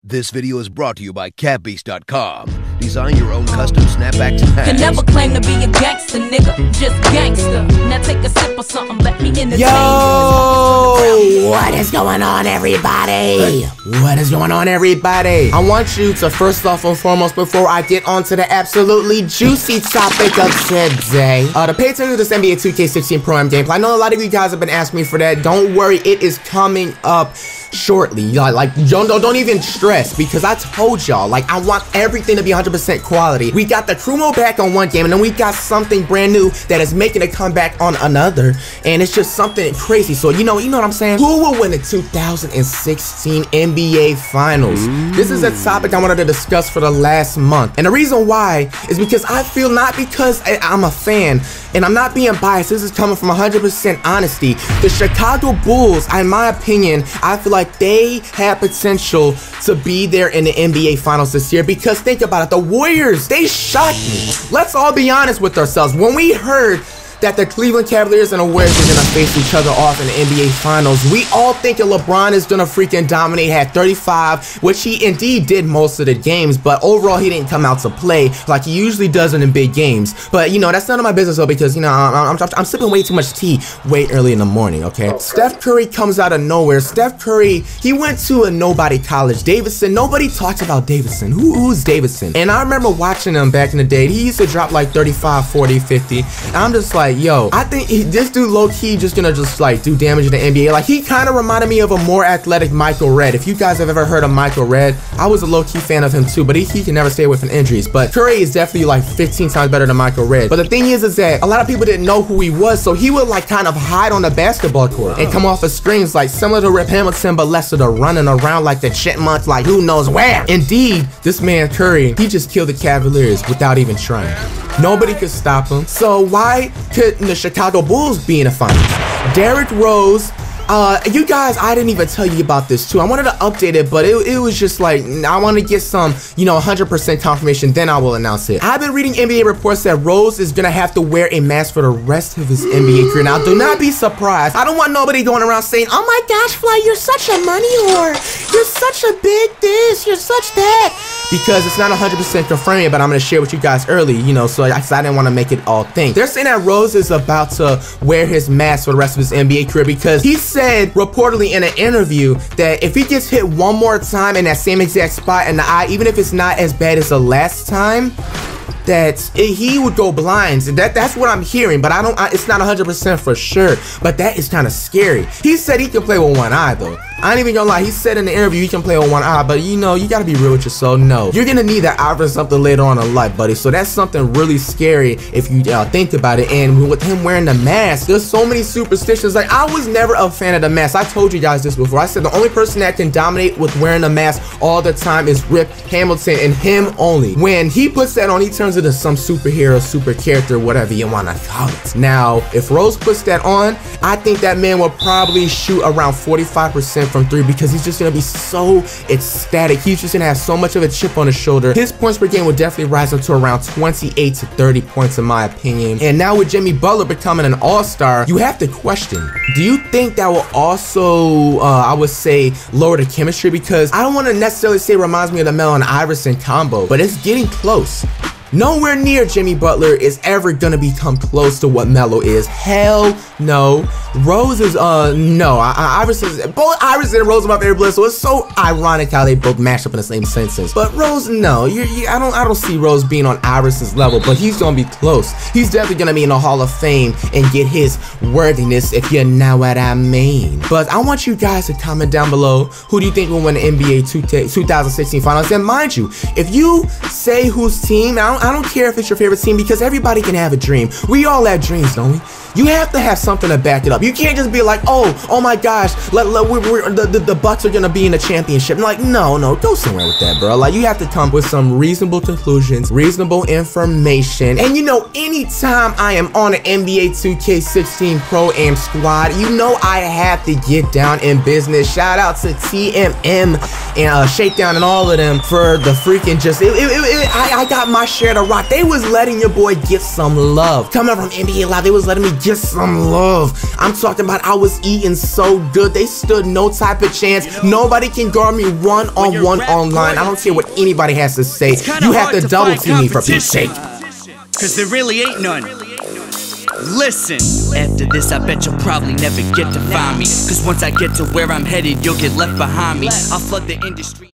This video is brought to you by catbeast.com. Design your own custom snapbacks and hats. Can never claim to be a gangster, nigga. Just gangster. Now take a sip of something, let me entertain. Yo! What is going on, everybody? What is going on, everybody? I want you to, first off and foremost, before I get on to the absolutely juicy topic of today, to pay attention to this NBA 2K16 Pro-Am gameplay. I know a lot of you guys have been asking me for that. Don't worry, it is coming up shortly. Don't even stress, because I told y'all, I want everything to be 100% quality. We got the crew mode back on one game, and then we got something brand new that is making a comeback on another, and it's just something crazy. So you know what I'm saying? Who will win the 2016 NBA Finals? This is a topic I wanted to discuss for the last month, and the reason why is because I feel, not because I'm a fan, and I'm not being biased, this is coming from 100% honesty, the Chicago Bulls, in my opinion, I feel like they have potential to be there in the NBA Finals this year, because think about it, the Warriors, they shocked me. Let's all be honest with ourselves. When we heard that the Cleveland Cavaliers and the Warriors are gonna face each other off in the NBA Finals, we all thinking LeBron is gonna freaking dominate, had 35, which he indeed did most of the games, but overall he didn't come out to play like he usually does in big games. But that's none of my business though, because I'm sipping way too much tea way early in the morning, okay? Steph Curry comes out of nowhere. Steph Curry, he went to a nobody college, Davidson. Nobody talks about Davidson. Who's Davidson? And I remember watching him back in the day. He used to drop like 35, 40, 50. And I'm just like, yo, I think this dude low-key just gonna do damage in the NBA. Like, he kind of reminded me of a more athletic Michael Redd. If you guys have ever heard of Michael Redd, I was a low-key fan of him too, but he can never stay away from injuries. But Curry is definitely like 15 times better than Michael Redd. But the thing is that a lot of people didn't know who he was, so he would kind of hide on the basketball court and come off of screens, similar to Rip Hamilton, but less of the running around like the chipmunks, who knows where. Indeed, this man Curry, he just killed the Cavaliers without even trying. Nobody could stop him. So why couldn't the Chicago Bulls be in the finals? Derrick Rose, you guys, I didn't even tell you about this too. I wanted to update it, but it was just I want to get some, 100% confirmation, then I will announce it. I've been reading NBA reports that Rose is gonna have to wear a mask for the rest of his NBA career. Now, do not be surprised. I don't want nobody going around saying, oh my gosh, Fly, you're such a money whore. You're such a big this, you're such that. Because it's not 100% confirmed yet, but I'm gonna share with you guys early, so I didn't want to make it all thing. They're saying that Rose is about to wear his mask for the rest of his NBA career, because he said reportedly in an interview that if he gets hit one more time in that same exact spot in the eye, even if it's not as bad as the last time, that he would go blind. That's what I'm hearing, but it's not 100% for sure, but that is kind of scary. He said he can play with one eye though. I ain't even gonna lie, he said in the interview he can play with one eye, but you gotta be real with yourself. No, you're gonna need that eye for something later on in life, buddy. So that's something really scary if you think about it. And with him wearing the mask, there's so many superstitions. I was never a fan of the mask. I told you guys this before. I said the only person that can dominate with wearing a mask all the time is Rip Hamilton, and him only. When he puts that on, he turns into some superhero, super character, whatever you wanna call it. Now, if Rose puts that on, I think that man will probably shoot around 45% from three, because he's just gonna be so ecstatic. He's just gonna have so much of a chip on his shoulder. His points per game will definitely rise up to around 28 to 30 points in my opinion. And now with Jimmy Butler becoming an all-star, you have to question, do you think that will also, I would say, lower the chemistry? Because I don't want to necessarily say it reminds me of the Melo and Iverson combo, but it's getting close. Nowhere near Jimmy Butler is ever gonna become close to what Melo is. Hell no. Rose is no. Both Iverson and Rose are my favorite players, so it's so ironic how they both mash up in the same sentence. But Rose, no. I don't see Rose being on Iverson's level, but he's gonna be close. He's definitely gonna be in the Hall of Fame and get his worthiness, if you know what I mean. But I want you guys to comment down below, who do you think will win the NBA 2016 Finals? And mind you, if you say whose team, I don't care if it's your favorite team, because everybody can have a dream. We all have dreams, don't we? You have to have something to back it up. You can't just be like, oh my gosh, the Bucks are gonna be in the championship. No, go somewhere with that, bro. You have to come with some reasonable conclusions, reasonable information. And anytime I am on an NBA 2K16 Pro-Am squad, I have to get down in business. Shout out to TMM and Shakedown and all of them for the freaking I got my share to rock. They was letting your boy get some love. Coming from NBA Live, they was letting me get some love. I'm talking about I was eating so good. They stood no type of chance. Nobody can guard me one-on-one online. I don't care what anybody has to say. You have to double team me for peace sake. Cause there really ain't none. Listen, after this I bet you'll probably never get to find me. Cause once I get to where I'm headed, you'll get left behind me. I'll flood the industry.